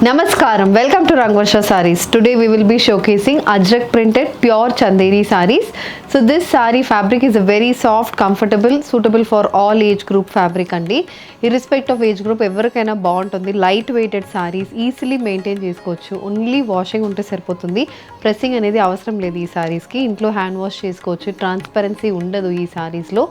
Namaskaram, welcome to Rangvarsha Sarees. Today we will be showcasing Ajrak printed pure Chanderi sarees. So this saree fabric is a very soft, comfortable, suitable for all age group fabric andi. Irrespective of age group ఎవరికైనా బాగుంటుంది. Light weighted saris easily maintain చేసుకోవచ్చు. Only washing ఉంటే సరిపోతుంది. Pressing అనేది అవసరం లేదు ఈ సారీస్కి. ఇంట్లో హ్యాండ్ వాష్ చేసుకోవచ్చు. ట్రాన్స్పరెన్సీ ఉండదు ఈ సారీస్లో.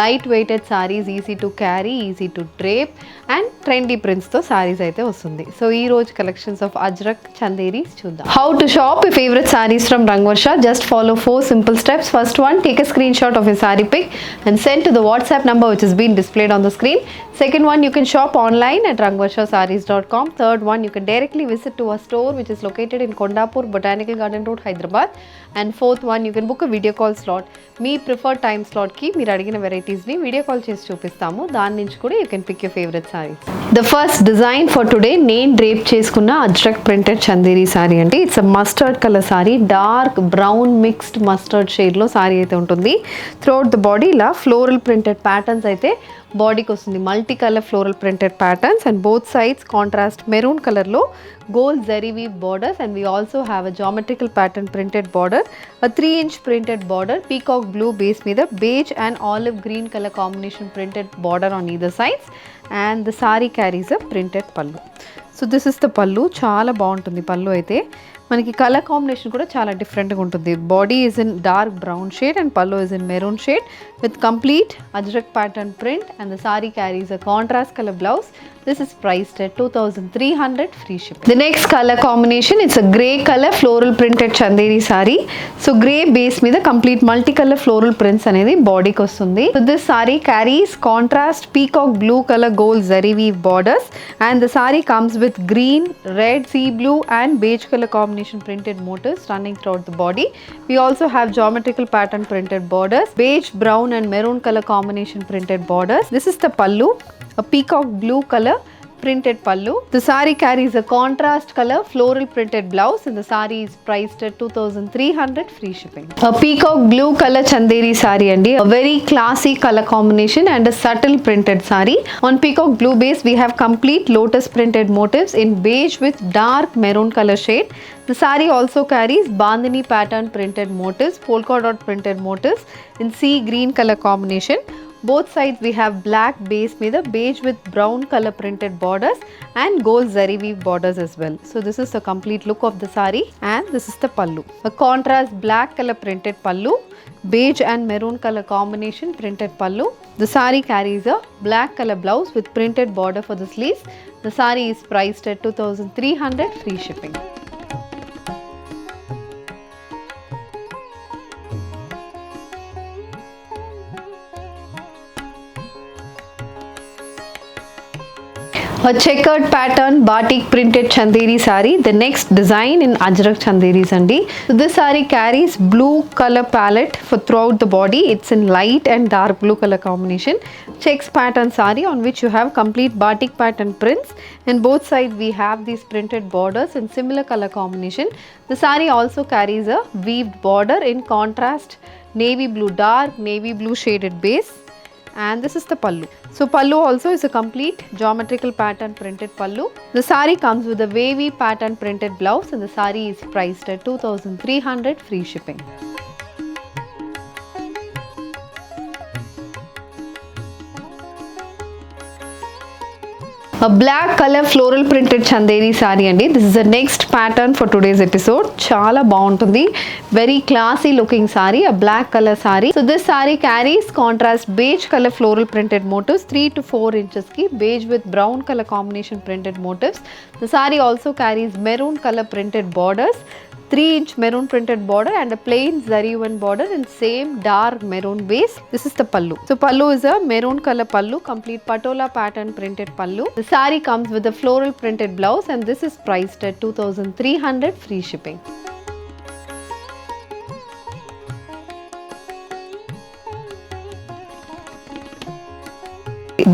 Light weighted sarees, easy to carry, easy to drape and trendy ప్రింట్స్తో సారీస్ అయితే వస్తుంది. సో ఈ రోజు collections of Ajrak Chanderis చూద్దాం. How to shop your favorite sarees from Rangvarsha? Just follow 4 simple steps. First one, take a screenshot of your saree pic and send to the WhatsApp number which is being displayed on the screen. Second one, you can shop online at rangvarshasarees.com. Third one, you can directly visit to our store which is located in Kondapur, Botanical Garden Road, Hyderabad. And fourth one, you can book a video call slot. మీ preferred time స్లాట్కి మీరు అడిగిన వెరైటీస్ని video call చేసి చూపిస్తాము. దాని నుంచి కూడా you can pick your favourite saris. The first design for today నేను డ్రేప్ చేసుకున్న అజ్రక్ ప్రింటెడ్ చందేరి సారీ అండి. It's a mustard colour sari, dark brown mixed mustard షేడ్లో సారీ అయితే ఉంటుంది. త్రూఅవుట్ ద బాడీ ఇలా ఫ్లోరల్ ప్రింటెడ్ ప్యాటర్న్స్ అయితే బాడీకి వస్తుంది. Multi colour floral printed patterns and both sides contrast maroon కలర్లో gold zari weave borders, and we also have a geometrical pattern printed border, a 3-inch printed border, peacock blue base meeda beige and olive green color combination printed border on either sides, and the saree carries a printed pallu. So this is the pallu. చాలా బాగుంటుంది పల్లు అయితే. మనకి colour combination కూడా చాలా డిఫరెంట్గా ఉంటుంది. Body is in dark brown shade and pallu is in maroon shade with complete ajrak pattern print and the saree carries a contrast colour blouse. This is priced at 2,300 free shipping. The next color combination, it's a grey color floral printed chanderi saree. So grey base మీద complete multicolor floral prints అనేది బాడీకి వస్తుంది. So this saree carries contrast peacock blue color gold zari weave borders, and the saree comes with green, red, sea blue and beige color combination printed motifs running throughout the body. We also have geometrical pattern printed borders, beige, brown and maroon color combination printed borders. This is the pallu, a peacock blue color printed pallu. The saree carries a contrast color floral printed blouse and the saree is priced at 2,300 free shipping. A peacock blue color chanderi saree andi, a very classy color combination and a subtle printed saree. On peacock blue base we have complete lotus printed motifs in beige with dark maroon color shade. The saree also carries bandhani pattern printed motifs, polka dot printed motifs in sea green color combination. Both sides we have black base meeda beige with brown color printed borders and gold zari weave borders as well. So this is the complete look of the saree, and this is the pallu. A contrast black color printed pallu, beige and maroon color combination printed pallu. The saree carries a black color blouse with printed border for the sleeves. The saree is priced at 2,300 free shipping. A checkered pattern batik printed chanderi saree, the next design in Ajrak Chanderis andi. So this saree carries blue color palette for throughout the body. It's in light and dark blue color combination. Checks pattern saree on which you have complete batik pattern prints, and both sides we have these printed borders in similar color combination. The saree also carries a weaved border in contrast navy blue, dark navy blue shaded base. And this is the pallu. So pallu also is a complete geometrical pattern printed pallu. The saree comes with a wavy pattern printed blouse and the saree is priced at 2,300 free shipping. A black color floral printed chanderi saree andi. This is the next pattern for today's episode. Chala బాగుంటుంది. Very classy looking saree, a black color saree. So this saree carries contrast beige color floral printed motifs 3 to 4 inches ki beige with brown color combination printed motifs. The saree also carries maroon color printed borders, 3-inch maroon printed border and a plain zari woven border in same dark maroon base. This is the pallu. So pallu is a maroon color pallu, complete patola pattern printed pallu. The saree comes with a floral printed blouse and this is priced at 2,300 free shipping.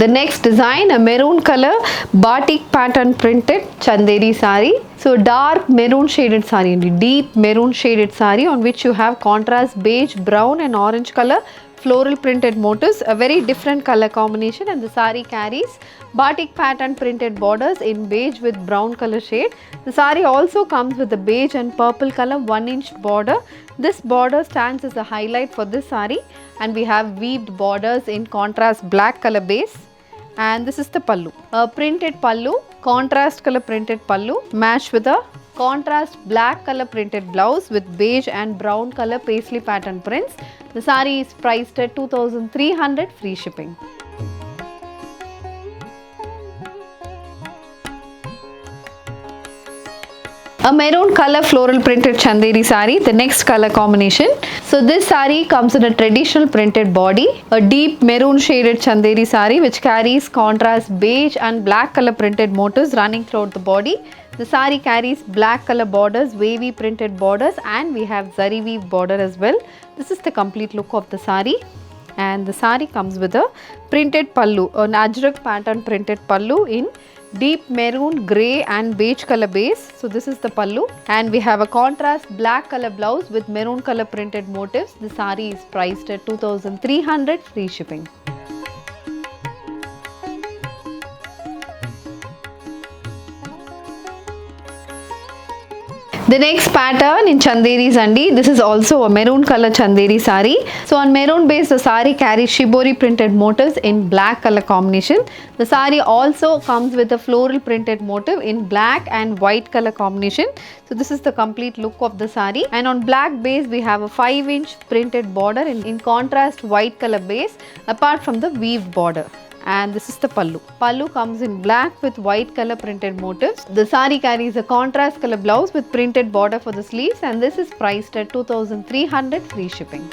The next design, a maroon color batik pattern printed chanderi saree. So dark maroon shaded saree, deep maroon shaded saree on which you have contrast beige, brown and orange color floral printed motifs, a very different color combination, and the saree carries batik pattern printed borders in beige with brown color shade. The saree also comes with a beige and purple color 1-inch border. This border stands as a highlight for this saree, and we have weaved borders in contrast black color base. And this is the pallu, a printed pallu, contrast color printed pallu matched with a contrast black color printed blouse with beige and brown color paisley pattern prints. The saree is priced at 2,300 free shipping. A maroon color floral printed chanderi saree, the next color combination. So this saree comes in a traditional printed body, a deep maroon shaded chanderi saree which carries contrast beige and black color printed motifs running throughout the body. The saree carries black color borders, wavy printed borders, and we have zari weave border as well. This is the complete look of the saree. And the saree comes with a printed pallu, an ajrak pattern printed pallu in deep maroon, grey and beige color base. So this is the pallu, and we have a contrast black color blouse with maroon color printed motifs. The saree is priced at 2,300 free shipping. The next pattern in Chanderi Zandi, this is also a maroon color Chanderi saree. So on maroon base, the saree carries shibori printed motifs in black color combination. The saree also comes with a floral printed motif in black and white color combination. So this is the complete look of the saree. And on black base, we have a 5-inch printed border in contrast white color base apart from the weave border. And this is the pallu. Pallu comes in black with white color printed motifs. The saree carries a contrast color blouse with printed border for the sleeves, and this is priced at 2,300 free shipping.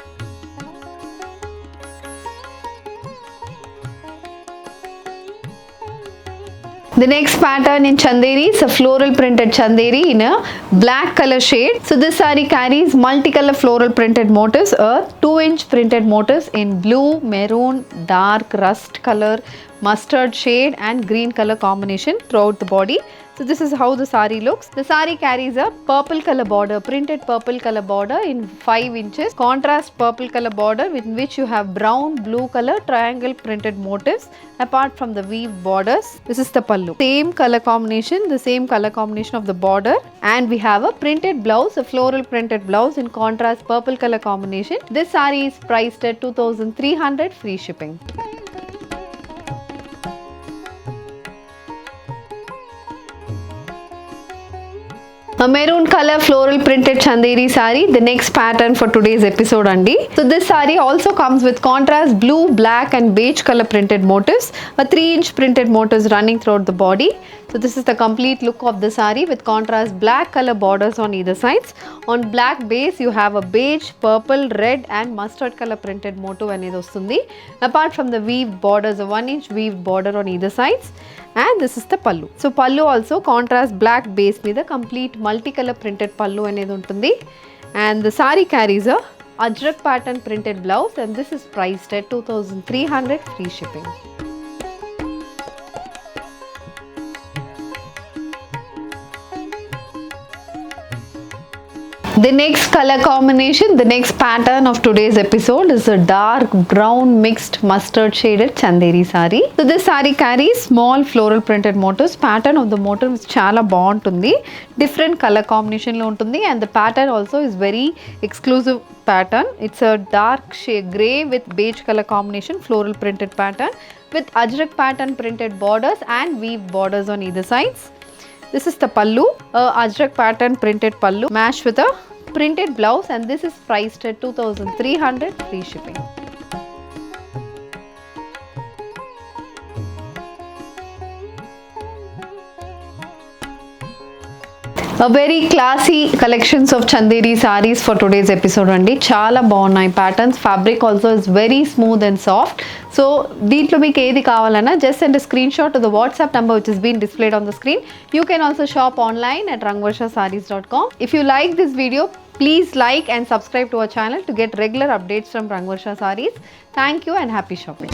The next pattern in Chanderi is a floral printed Chanderi in a black color shade. So this saree carries multicolor floral printed motifs, a 2-inch printed motifs in blue, maroon, dark rust color, mustard shade and green color combination throughout the body. So this is how the saree looks. The saree carries a purple color border, printed purple color border in 5 inches, contrast purple color border in which you have brown, blue color triangle printed motifs apart from the weave borders. This is the pallu. Same color combination, the same color combination of the border, and we have a printed blouse, a floral printed blouse in contrast purple color combination. This saree is priced at 2,300 free shipping. A maroon color floral printed Chanderi saree, the next pattern for today's episode andi. So this saree also comes with contrast blue, black and beige color printed motifs, a 3-inch printed motifs running throughout the body. So this is the complete look of the saree with contrast black color borders on either sides. On black base you have a beige, purple, red and mustard color printed motif అనేది వస్తుంది. Apart from the weave borders, a 1-inch weaved border on either sides. And this is the pallu. So pallu also contrast black base మీద complete multicolor printed pallu అనేది ఉంటుంది. And the saree carries a ajrak pattern printed blouse, and this is priced at 2,300 free shipping. The next color combination, the next pattern of today's episode is a dark brown mixed mustard shaded Chanderi saree. So this saree carries small floral printed motifs. Pattern of the motif is chala bagundi, different color combination lo untundi, and the pattern also is very exclusive pattern. It's a dark shade grey with beige color combination floral printed pattern with ajrak pattern printed borders and weave borders on either sides. This is the pallu, ajrak pattern printed pallu matched with a printed blouse, and this is priced at 2,300 free shipping. A very classy collections of Chanderi sarees for today's episode andi. Chala bagunnai patterns. Fabric also is very smooth and soft. So deetlo meeku edi kavalana just send a screenshot to the WhatsApp number which is being displayed on the screen. You can also shop online at rangvarshasarees.com. If you like this video, please like and subscribe to our channel to get regular updates from Rangvarsha Sarees. Thank you and happy shopping.